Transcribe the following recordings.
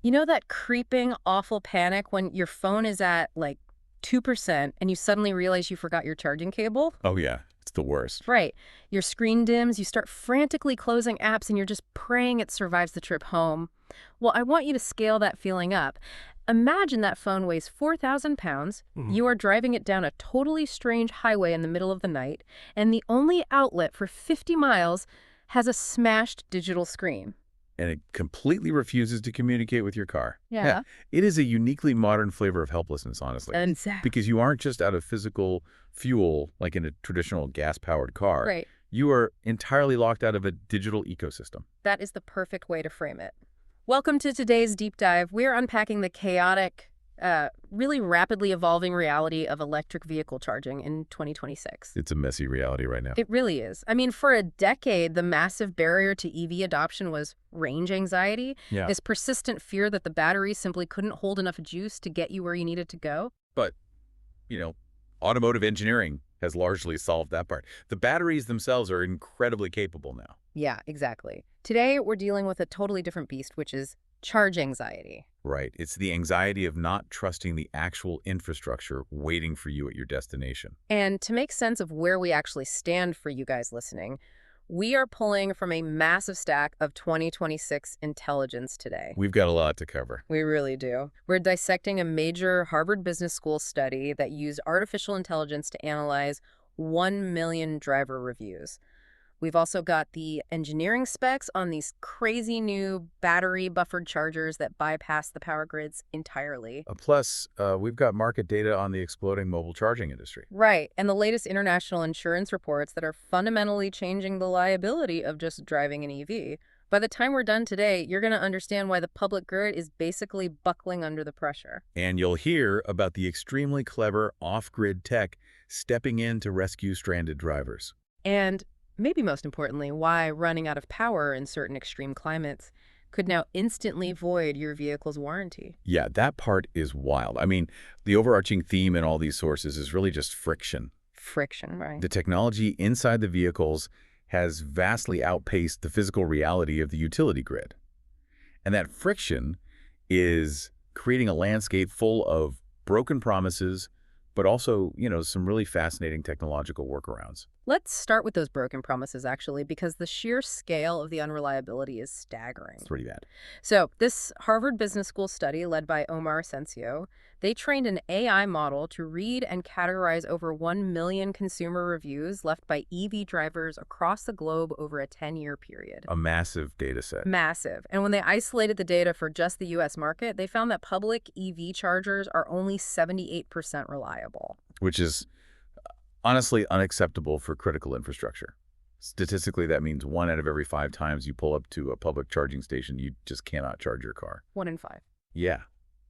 You know that creeping, awful panic when your phone is at like 2% and you suddenly realize you forgot your charging cable? Oh, yeah. It's the worst. Right. Your screen dims, you start frantically closing apps, and you're just praying it survives the trip home. Well, I want you to scale that feeling up. Imagine that phone weighs 4,000 pounds, Mhm. you are driving it down a totally strange highway in the middle of the night, and the only outlet for 50 miles has a smashed digital screen. And it completely refuses to communicate with your car. Yeah. Yeah. It is a uniquely modern flavor of helplessness, honestly. Exactly. Because you aren't just out of physical fuel like in a traditional gas-powered car. Right. You are entirely locked out of a digital ecosystem. That is the perfect way to frame it. Welcome to today's deep dive. We're unpacking the chaotic, really rapidly evolving reality of electric vehicle charging in 2026. It's a messy reality right now. It really is. I mean, for a decade, the massive barrier to EV adoption was range anxiety, Yeah. this persistent fear that the battery simply couldn't hold enough juice to get you where you needed to go. But, you know, automotive engineering has largely solved that part. The batteries themselves are incredibly capable now. Yeah, exactly. Today, we're dealing with a totally different beast, which is charge anxiety. Right. It's the anxiety of not trusting the actual infrastructure waiting for you at your destination. And to make sense of where we actually stand for you guys listening, we are pulling from a massive stack of 2026 intelligence today. We've got a lot to cover. We really do. We're dissecting a major Harvard Business School study that used artificial intelligence to analyze 1 million driver reviews. We've also got the engineering specs on these crazy new battery buffered chargers that bypass the power grids entirely. Plus, we've got market data on the exploding mobile charging industry. Right, and the latest international insurance reports that are fundamentally changing the liability of just driving an EV. By the time we're done today, you're going to understand why the public good is basically buckling under the pressure. And you'll hear about the extremely clever off-grid tech stepping in to rescue stranded drivers. And maybe most importantly, why running out of power in certain extreme climates could now instantly void your vehicle's warranty. Yeah, that part is wild. I mean, the overarching theme in all these sources is really just friction. Friction, right? The technology inside the vehicles has vastly outpaced the physical reality of the utility grid. And that friction is creating a landscape full of broken promises, but also, some really fascinating technological workarounds. Let's start with those broken promises, actually, because the sheer scale of the unreliability is staggering. It's pretty bad. So this Harvard Business School study led by Omar Asensio, they trained an AI model to read and categorize over 1 million consumer reviews left by EV drivers across the globe over a 10-year period. A massive data set. Massive. And when they isolated the data for just the U.S. market, they found that public EV chargers are only 78% reliable. Which is honestly unacceptable for critical infrastructure. Statistically, that means 1 out of every 5 times you pull up to a public charging station, you just cannot charge your car. 1 in 5. Yeah.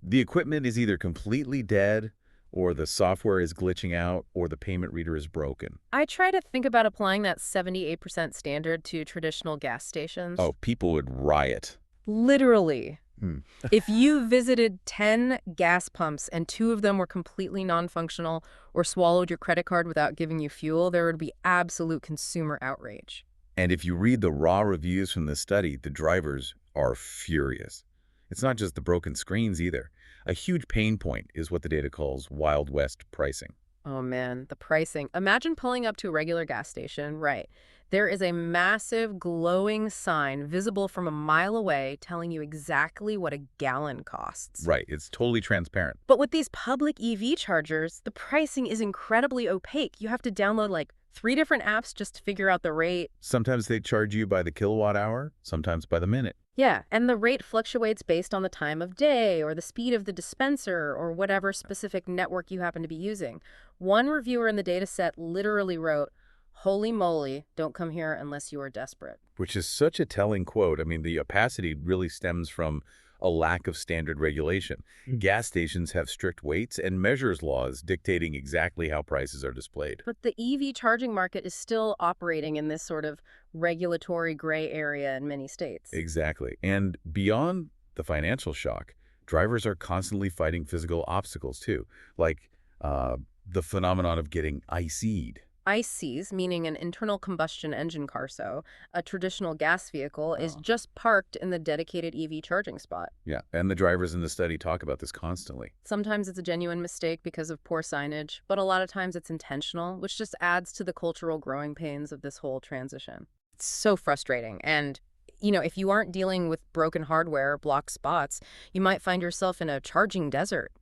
The equipment is either completely dead, or the software is glitching out, or the payment reader is broken. I try to think about applying that 78% standard to traditional gas stations. Oh, people would riot. Literally. Hmm. If you visited 10 gas pumps and 2 of them were completely non-functional or swallowed your credit card without giving you fuel, there would be absolute consumer outrage. And if you read the raw reviews from the study, the drivers are furious. It's not just the broken screens either. A huge pain point is what the data calls Wild West pricing. Oh man, the pricing. Imagine pulling up to a regular gas station, right? There is a massive glowing sign visible from a mile away telling you exactly what a gallon costs. Right, it's totally transparent. But with these public EV chargers, the pricing is incredibly opaque. You have to download like 3 different apps just to figure out the rate. Sometimes they charge you by the kilowatt hour, sometimes by the minute. Yeah, and the rate fluctuates based on the time of day or the speed of the dispenser or whatever specific network you happen to be using. One reviewer in the dataset literally wrote, "Holy moly, don't come here unless you are desperate." Which is such a telling quote. I mean, the opacity really stems from a lack of standard regulation. Gas stations have strict weights and measures laws dictating exactly how prices are displayed. But the EV charging market is still operating in this sort of regulatory gray area in many states. Exactly. And beyond the financial shock, drivers are constantly fighting physical obstacles too, like the phenomenon of getting IC'd. ICEs, meaning an internal combustion engine car, so a traditional gas vehicle, is Oh. just parked in the dedicated EV charging spot. Yeah, and the drivers in the study talk about this constantly. Sometimes it's a genuine mistake because of poor signage, but a lot of times it's intentional, which just adds to the cultural growing pains of this whole transition. It's so frustrating. And, if you aren't dealing with broken hardware or blocked spots, you might find yourself in a charging desert.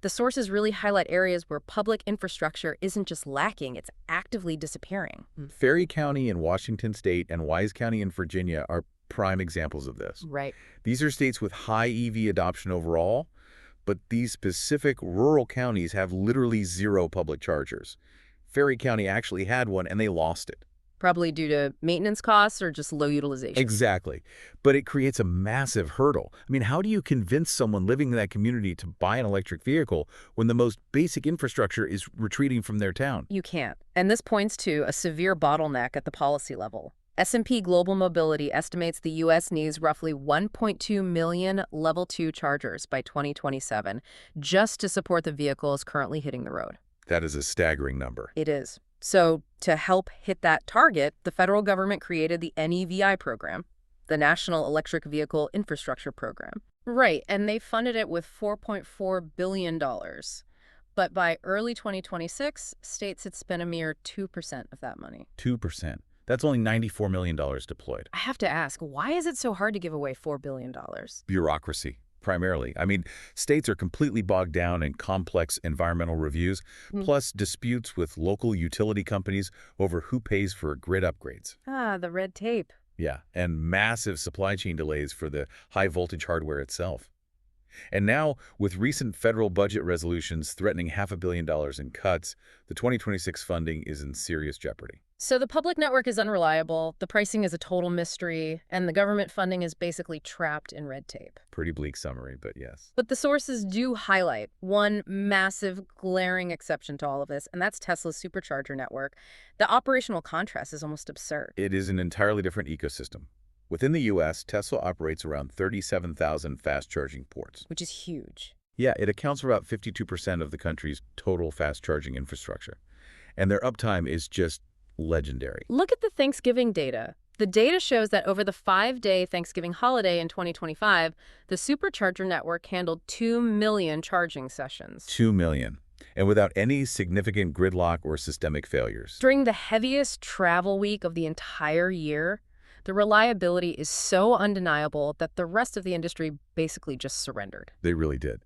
The sources really highlight areas where public infrastructure isn't just lacking, it's actively disappearing. Ferry County in Washington State and Wise County in Virginia are prime examples of this. Right. These are states with high EV adoption overall, but these specific rural counties have literally zero public chargers. Ferry County actually had one and they lost it. Probably due to maintenance costs or just low utilization. Exactly. But it creates a massive hurdle. I mean, how do you convince someone living in that community to buy an electric vehicle when the most basic infrastructure is retreating from their town? You can't. And this points to a severe bottleneck at the policy level. S&P Global Mobility estimates the U.S. needs roughly 1.2 million Level 2 chargers by 2027 just to support the vehicles currently hitting the road. That is a staggering number. It is. So to help hit that target, the federal government created the NEVI program, the National Electric Vehicle Infrastructure Program. Right, and they funded it with $4.4 billion. But by early 2026, states had spent a mere 2% of that money. 2%. That's only $94 million deployed. I have to ask, why is it so hard to give away $4 billion? Bureaucracy, primarily. I mean, states are completely bogged down in complex environmental reviews, plus disputes with local utility companies over who pays for grid upgrades. Ah, the red tape. Yeah, and massive supply chain delays for the high-voltage hardware itself. And now, with recent federal budget resolutions threatening $500 million in cuts, the 2026 funding is in serious jeopardy. So the public network is unreliable, the pricing is a total mystery, and the government funding is basically trapped in red tape. Pretty bleak summary, but yes. But the sources do highlight one massive, glaring exception to all of this, and that's Tesla's supercharger network. The operational contrast is almost absurd. It is an entirely different ecosystem. Within the U.S., Tesla operates around 37,000 fast-charging ports. Which is huge. Yeah, it accounts for about 52% of the country's total fast-charging infrastructure. And their uptime is just legendary. Look at the Thanksgiving data. The data shows that over the 5-day Thanksgiving holiday in 2025, the supercharger network handled 2 million charging sessions. 2 million. And without any significant gridlock or systemic failures. During the heaviest travel week of the entire year, the reliability is so undeniable that the rest of the industry basically just surrendered. They really did.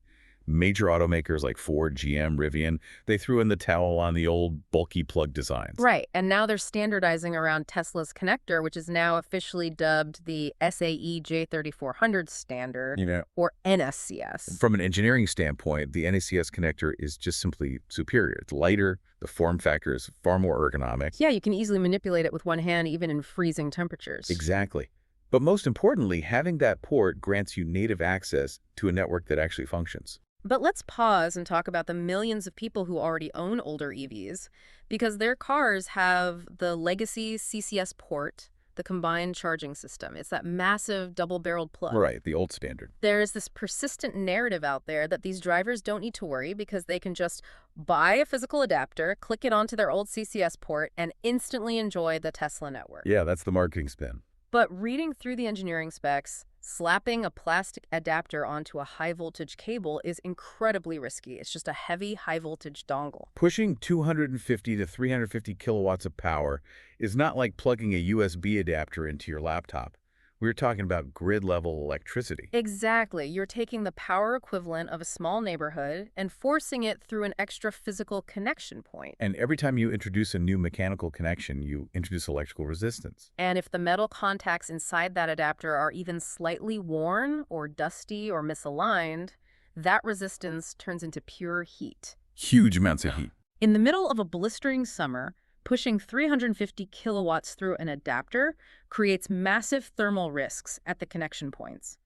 Major automakers like Ford, GM, Rivian, they threw in the towel on the old bulky plug designs. Right, and now they're standardizing around Tesla's connector, which is now officially dubbed the SAE J3400 standard, or NSCS. From an engineering standpoint, the NSCS connector is just simply superior. It's lighter, the form factor is far more ergonomic. Yeah, you can easily manipulate it with one hand, even in freezing temperatures. Exactly. But most importantly, having that port grants you native access to a network that actually functions. But let's pause and talk about the millions of people who already own older EVs, because their cars have the legacy CCS port, the combined charging system. It's that massive double-barreled plug. Right, the old standard. There is this persistent narrative out there that these drivers don't need to worry because they can just buy a physical adapter, click it onto their old CCS port, and instantly enjoy the Tesla network. Yeah, that's the marketing spin. But reading through the engineering specs, slapping a plastic adapter onto a high-voltage cable is incredibly risky. It's just a heavy, high-voltage dongle. Pushing 250 to 350 kilowatts of power is not like plugging a USB adapter into your laptop. We're talking about grid-level electricity. Exactly. You're taking the power equivalent of a small neighborhood and forcing it through an extra physical connection point. And every time you introduce a new mechanical connection, you introduce electrical resistance. And if the metal contacts inside that adapter are even slightly worn or dusty or misaligned, that resistance turns into pure heat. Huge amounts of heat. In the middle of a blistering summer, pushing 350 kilowatts through an adapter creates massive thermal risks at the connection points.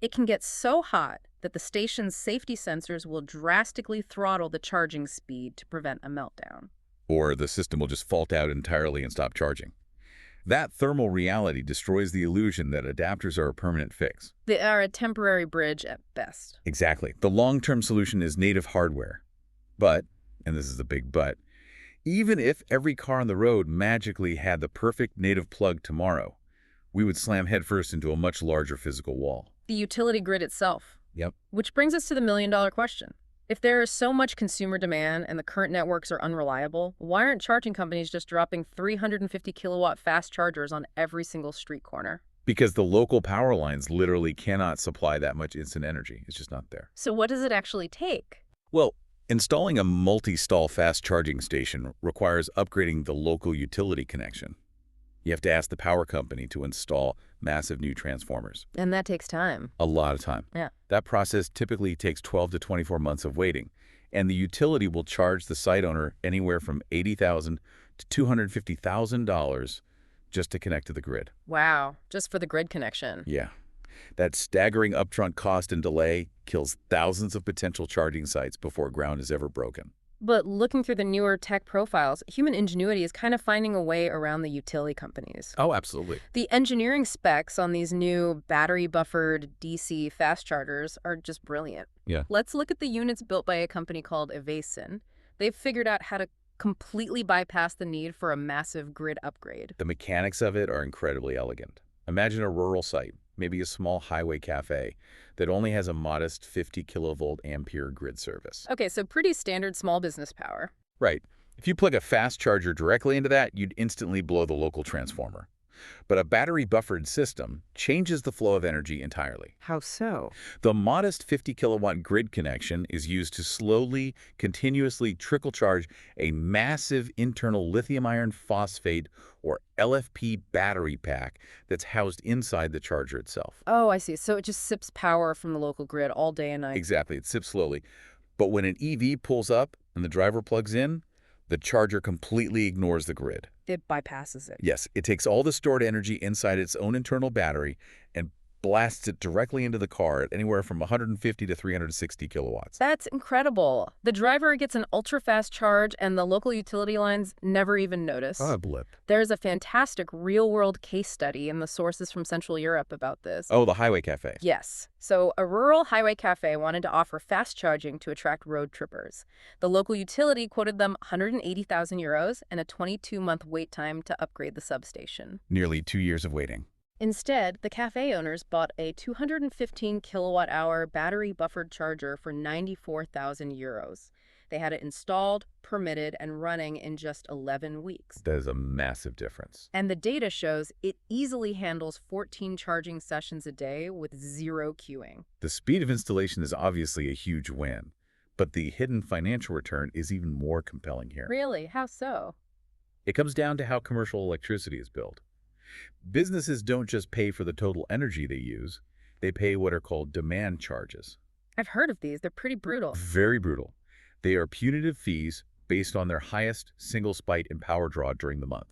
It can get so hot that the station's safety sensors will drastically throttle the charging speed to prevent a meltdown. Or the system will just fault out entirely and stop charging. That thermal reality destroys the illusion that adapters are a permanent fix. They are a temporary bridge at best. Exactly. The long-term solution is native hardware. But, and this is the big but, Even if every car on the road magically had the perfect native plug tomorrow, we would slam headfirst into a much larger physical wall. The utility grid itself. Yep. Which brings us to the million-dollar question. If there is so much consumer demand and the current networks are unreliable, why aren't charging companies just dropping 350 kilowatt fast chargers on every single street corner? Because the local power lines literally cannot supply that much instant energy. It's just not there. So what does it actually take? Well, installing a multi-stall fast charging station requires upgrading the local utility connection. You have to ask the power company to install massive new transformers. And that takes time. A lot of time. Yeah. That process typically takes 12 to 24 months of waiting, and the utility will charge the site owner anywhere from $80,000 to $250,000 just to connect to the grid. Wow, just for the grid connection. Yeah. That staggering upfront cost and delay kills thousands of potential charging sites before ground is ever broken. But looking through the newer tech profiles, human ingenuity is kind of finding a way around the utility companies. Oh, absolutely. The engineering specs on these new battery-buffered DC fast chargers are just brilliant. Yeah. Let's look at the units built by a company called Evason. They've figured out how to completely bypass the need for a massive grid upgrade. The mechanics of it are incredibly elegant. Imagine a rural site, maybe a small highway cafe, that only has a modest 50 kilovolt ampere grid service. Okay, so pretty standard small business power. Right. If you plug a fast charger directly into that, you'd instantly blow the local transformer. But a battery-buffered system changes the flow of energy entirely. How so? The modest 50 kilowatt grid connection is used to slowly, continuously trickle charge a massive internal lithium iron phosphate or LFP battery pack that's housed inside the charger itself. Oh, I see. So it just sips power from the local grid all day and night. Exactly. It sips slowly. But when an EV pulls up and the driver plugs in, the charger completely ignores the grid. It bypasses it. Yes, it takes all the stored energy inside its own internal battery and blasts it directly into the car at anywhere from 150 to 360 kilowatts. That's incredible. The driver gets an ultra-fast charge and the local utility lines never even notice. Oh, a blip. There's a fantastic real-world case study in the sources from Central Europe about this. Oh, the highway cafe. Yes. So a rural highway cafe wanted to offer fast charging to attract road trippers. The local utility quoted them 180,000 euros and a 22-month wait time to upgrade the substation. Nearly 2 years of waiting. Instead, the cafe owners bought a 215 kilowatt-hour battery-buffered charger for 94,000 euros. They had it installed, permitted, and running in just 11 weeks. That is a massive difference. And the data shows it easily handles 14 charging sessions a day with zero queuing. The speed of installation is obviously a huge win, but the hidden financial return is even more compelling here. Really? How so? It comes down to how commercial electricity is built. Businesses don't just pay for the total energy they use, they pay what are called demand charges. I've heard of these. They're pretty brutal. Very brutal. They are punitive fees based on their highest single spike in power draw during the month.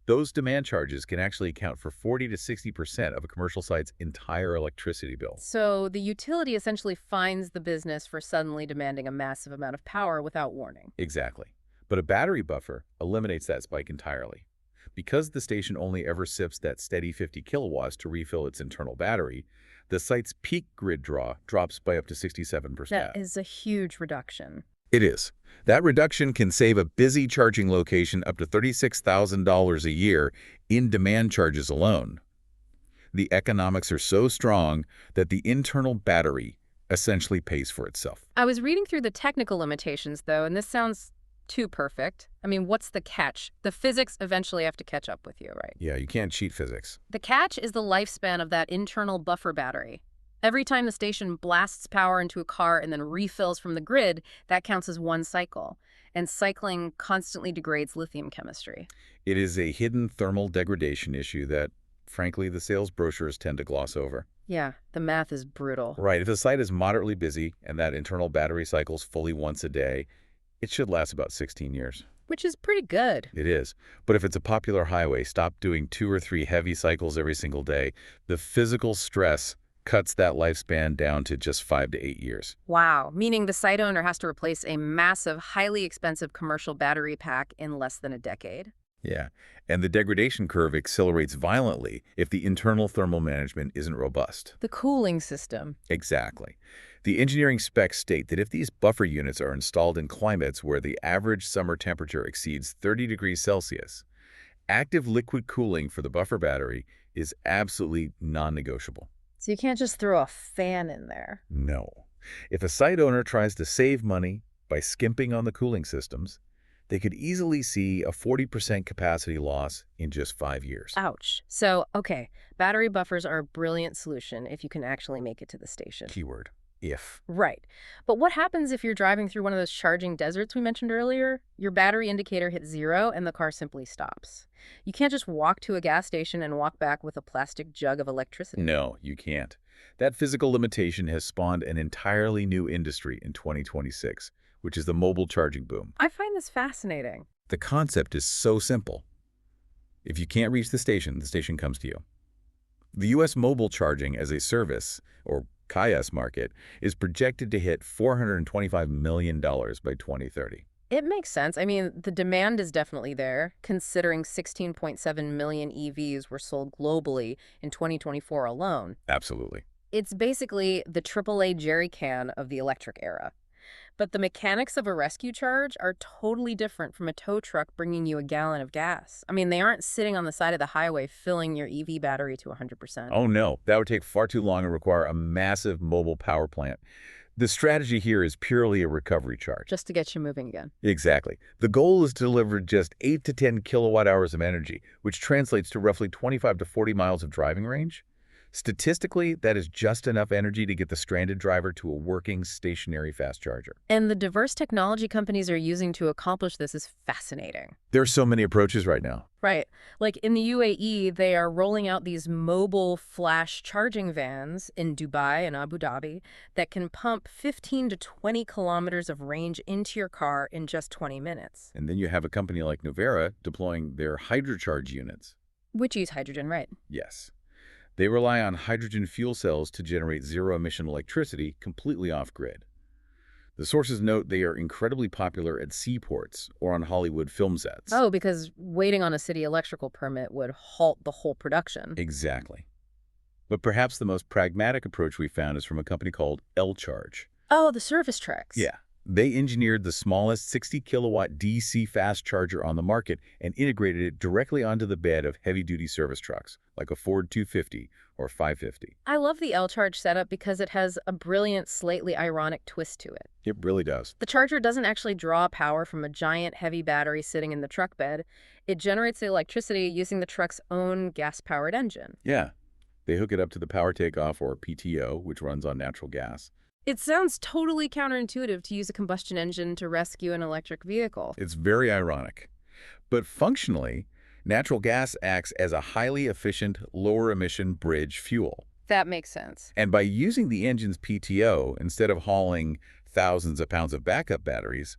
Those demand charges can actually account for 40 to 60% of a commercial site's entire electricity bill. So the utility essentially fines the business for suddenly demanding a massive amount of power without warning. Exactly. But a battery buffer eliminates that spike entirely. Because the station only ever sips that steady 50 kilowatts to refill its internal battery, the site's peak grid draw drops by up to 67%. That is a huge reduction. It is. That reduction can save a busy charging location up to $36,000 a year in demand charges alone. The economics are so strong that the internal battery essentially pays for itself. I was reading through the technical limitations, though, and this sounds too perfect. I mean, what's the catch? The physics eventually have to catch up with you, right? Yeah, you can't cheat physics. The catch is the lifespan of that internal buffer battery. Every time the station blasts power into a car and then refills from the grid, that counts as one cycle. And cycling constantly degrades lithium chemistry. It is a hidden thermal degradation issue that, frankly, the sales brochures tend to gloss over. Yeah, the math is brutal. Right, if the site is moderately busy and that internal battery cycles fully once a day, it should last about 16 years. Which is pretty good. It is. But if it's a popular highway, stop doing 2 or 3 heavy cycles every single day. The physical stress cuts that lifespan down to just 5 to 8 years. Wow, meaning the site owner has to replace a massive, highly expensive commercial battery pack in less than a decade. Yeah, and the degradation curve accelerates violently if the internal thermal management isn't robust. The cooling system. Exactly. The engineering specs state that if these buffer units are installed in climates where the average summer temperature exceeds 30 degrees Celsius, active liquid cooling for the buffer battery is absolutely non-negotiable. So you can't just throw a fan in there. No. If a site owner tries to save money by skimping on the cooling systems, they could easily see a 40% capacity loss in just 5 years. Ouch. So, okay, battery buffers are a brilliant solution if you can actually make it to the station. Keyword, if. Right. But what happens if you're driving through one of those charging deserts we mentioned earlier? Your battery indicator hits zero and the car simply stops. You can't just walk to a gas station and walk back with a plastic jug of electricity. No, you can't. That physical limitation has spawned an entirely new industry in 2026, which is the mobile charging boom. I find this fascinating. The concept is so simple. If you can't reach the station comes to you. The U.S. mobile charging as a service, or KaaS market, is projected to hit $425 million by 2030. It makes sense. I mean, the demand is definitely there, considering 16.7 million EVs were sold globally in 2024 alone. Absolutely. It's basically the AAA jerry can of the electric era. But the mechanics of a rescue charge are totally different from a tow truck bringing you a gallon of gas. I mean, they aren't sitting on the side of the highway filling your EV battery to 100%. Oh no, that would take far too long and require a massive mobile power plant. The strategy here is purely a recovery charge. Just to get you moving again. Exactly. The goal is to deliver just 8 to 10 kilowatt hours of energy, which translates to roughly 25 to 40 miles of driving range. Statistically, that is just enough energy to get the stranded driver to a working, stationary fast charger. And the diverse technology companies are using to accomplish this is fascinating. There are so many approaches right now. Right. Like in the UAE, they are rolling out these mobile flash charging vans in Dubai and Abu Dhabi that can pump 15 to 20 kilometers of range into your car in just 20 minutes. And then you have a company like Nuvera deploying their hydrocharge units. Which use hydrogen, right? Yes. They rely on hydrogen fuel cells to generate zero-emission electricity completely off-grid. The sources note they are incredibly popular at seaports or on Hollywood film sets. Oh, because waiting on a city electrical permit would halt the whole production. Exactly. But perhaps the most pragmatic approach we found is from a company called L-Charge. Oh, the service trucks. Yeah. They engineered the smallest 60-kilowatt DC fast charger on the market and integrated it directly onto the bed of heavy-duty service trucks, like a Ford 250 or 550. I love the L-Charge setup because it has a brilliant, slightly ironic twist to it. It really does. The charger doesn't actually draw power from a giant, heavy battery sitting in the truck bed. It generates the electricity using the truck's own gas-powered engine. Yeah. They hook it up to the power takeoff, or PTO, which runs on natural gas. It sounds totally counterintuitive to use a combustion engine to rescue an electric vehicle. It's very ironic. But functionally, natural gas acts as a highly efficient, lower-emission bridge fuel. That makes sense. And by using the engine's PTO instead of hauling thousands of pounds of backup batteries,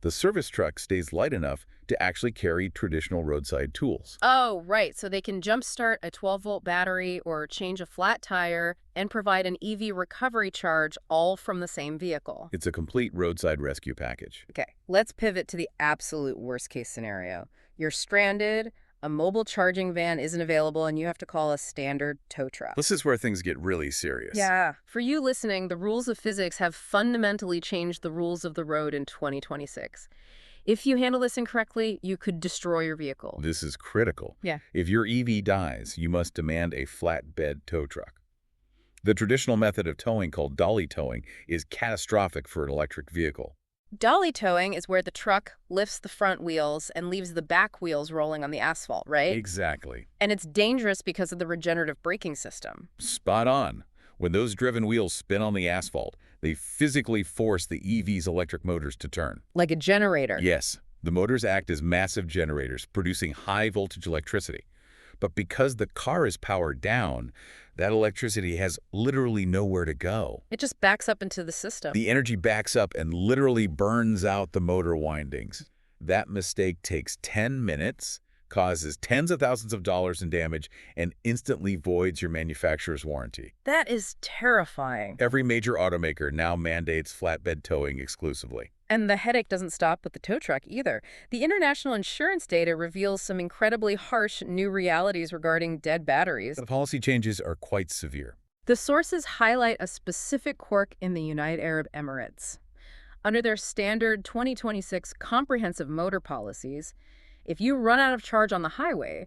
the service truck stays light enough to actually carry traditional roadside tools. Oh, right. So they can jumpstart a 12-volt battery or change a flat tire and provide an EV recovery charge all from the same vehicle. It's a complete roadside rescue package. Okay, let's pivot to the absolute worst-case scenario. You're stranded, a mobile charging van isn't available, and you have to call a standard tow truck. This is where things get really serious. Yeah. For you listening, the rules of physics have fundamentally changed the rules of the road in 2026. If you handle this incorrectly, you could destroy your vehicle. This is critical. Yeah. If your EV dies, you must demand a flatbed tow truck. The traditional method of towing, called dolly towing, is catastrophic for an electric vehicle. Dolly towing is where the truck lifts the front wheels and leaves the back wheels rolling on the asphalt, right? Exactly. And it's dangerous because of the regenerative braking system. Spot on. When those driven wheels spin on the asphalt, they physically force the EV's electric motors to turn. Like a generator. Yes, the motors act as massive generators, producing high-voltage electricity. But because the car is powered down, that electricity has literally nowhere to go. It just backs up into the system. The energy backs up and literally burns out the motor windings. That mistake takes 10 minutes causes tens of thousands of dollars in damage, and instantly voids your manufacturer's warranty. That is terrifying. Every major automaker now mandates flatbed towing exclusively. And the headache doesn't stop with the tow truck either. The international insurance data reveals some incredibly harsh new realities regarding dead batteries. The policy changes are quite severe. The sources highlight a specific quirk in the United Arab Emirates. Under their standard 2026 comprehensive motor policies, if you run out of charge on the highway,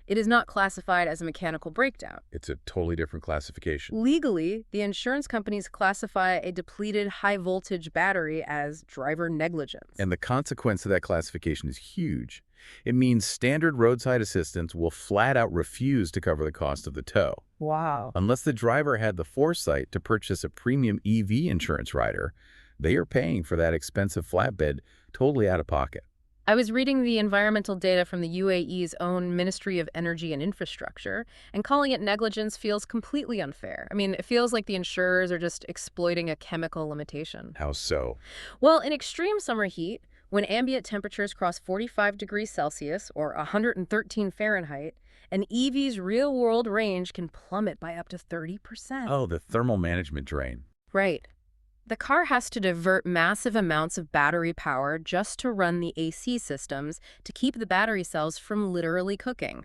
it is not classified as a mechanical breakdown. It's a totally different classification. Legally, the insurance companies classify a depleted high-voltage battery as driver negligence. And the consequence of that classification is huge. It means standard roadside assistance will flat out refuse to cover the cost of the tow. Wow. Unless the driver had the foresight to purchase a premium EV insurance rider, they are paying for that expensive flatbed totally out of pocket. I was reading the environmental data from the UAE's own Ministry of Energy and Infrastructure, and calling it negligence feels completely unfair. I mean, it feels like the insurers are just exploiting a chemical limitation. How so? Well, in extreme summer heat, when ambient temperatures cross 45 degrees Celsius or 113 Fahrenheit, an EV's real-world range can plummet by up to 30%. Oh, the thermal management drain. Right. The car has to divert massive amounts of battery power just to run the AC systems to keep the battery cells from literally cooking.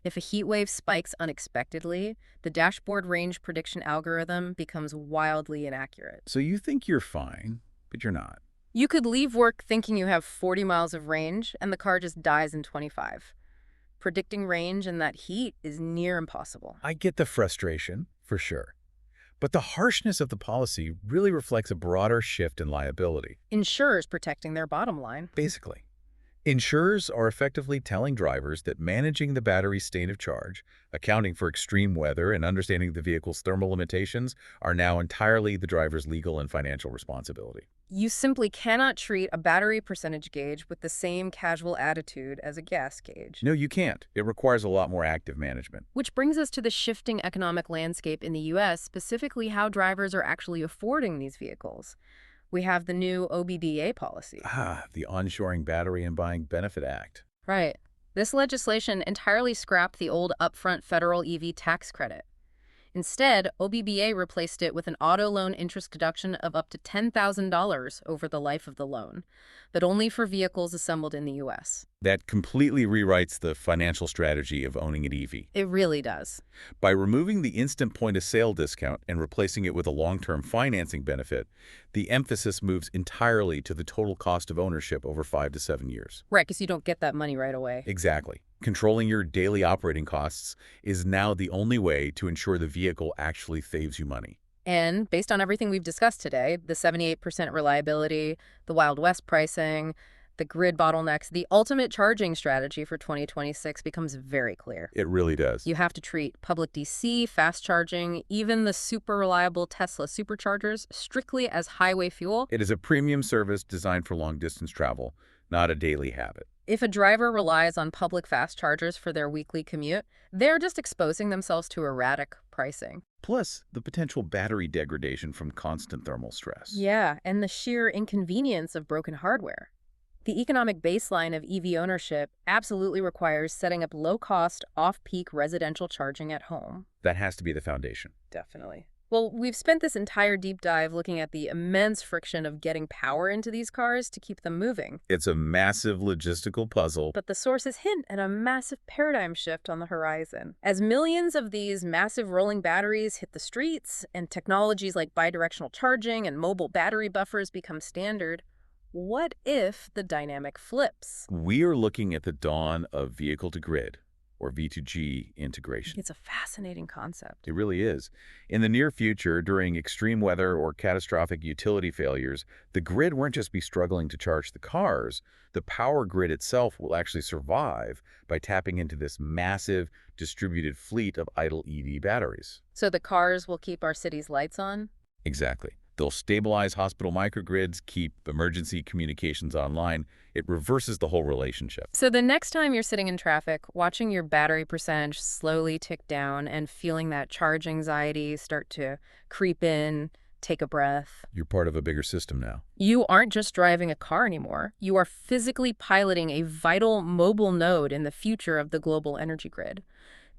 If a heat wave spikes unexpectedly, the dashboard range prediction algorithm becomes wildly inaccurate. So you think you're fine, but you're not. You could leave work thinking you have 40 miles of range, and the car just dies in 25. Predicting range in that heat is near impossible. I get the frustration, for sure. But the harshness of the policy really reflects a broader shift in liability. Insurers protecting their bottom line. Basically, insurers are effectively telling drivers that managing the battery's state of charge, accounting for extreme weather, and understanding the vehicle's thermal limitations are now entirely the driver's legal and financial responsibility. You simply cannot treat a battery percentage gauge with the same casual attitude as a gas gauge. No, you can't. It requires a lot more active management. Which brings us to the shifting economic landscape in the U.S., specifically how drivers are actually affording these vehicles. We have the new OBBA policy. The Onshoring Battery and Buying Benefit Act. Right. This legislation entirely scrapped the old upfront federal EV tax credit. Instead, OBBA replaced it with an auto loan interest deduction of up to $10,000 over the life of the loan, but only for vehicles assembled in the U.S. That completely rewrites the financial strategy of owning an EV. It really does. By removing the instant point-of-sale discount and replacing it with a long-term financing benefit, the emphasis moves entirely to the total cost of ownership over 5 to 7 years. Right, because you don't get that money right away. Exactly. Controlling your daily operating costs is now the only way to ensure the vehicle actually saves you money. And based on everything we've discussed today, the 78% reliability, the Wild West pricing, the grid bottlenecks, the ultimate charging strategy for 2026 becomes very clear. It really does. You have to treat public DC, fast charging, even the super reliable Tesla superchargers strictly as highway fuel. It is a premium service designed for long-distance travel, not a daily habit. If a driver relies on public fast chargers for their weekly commute, they're just exposing themselves to erratic pricing. Plus, the potential battery degradation from constant thermal stress. Yeah, and the sheer inconvenience of broken hardware. The economic baseline of EV ownership absolutely requires setting up low-cost, off-peak residential charging at home. That has to be the foundation. Definitely. Well, we've spent this entire deep dive looking at the immense friction of getting power into these cars to keep them moving. It's a massive logistical puzzle. But the sources hint at a massive paradigm shift on the horizon. As millions of these massive rolling batteries hit the streets and technologies like bidirectional charging and mobile battery buffers become standard, what if the dynamic flips? We are looking at the dawn of vehicle-to-grid, or V2G integration. It's a fascinating concept. It really is. In the near future, during extreme weather or catastrophic utility failures, the grid won't just be struggling to charge the cars. The power grid itself will actually survive by tapping into this massive distributed fleet of idle EV batteries. So the cars will keep our city's lights on? Exactly. They'll stabilize hospital microgrids, keep emergency communications online. It reverses the whole relationship. So the next time you're sitting in traffic, watching your battery percentage slowly tick down and feeling that charge anxiety start to creep in, take a breath. You're part of a bigger system now. You aren't just driving a car anymore. You are physically piloting a vital mobile node in the future of the global energy grid.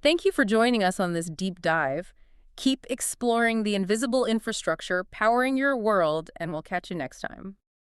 Thank you for joining us on this deep dive. Keep exploring the invisible infrastructure powering your world, and we'll catch you next time.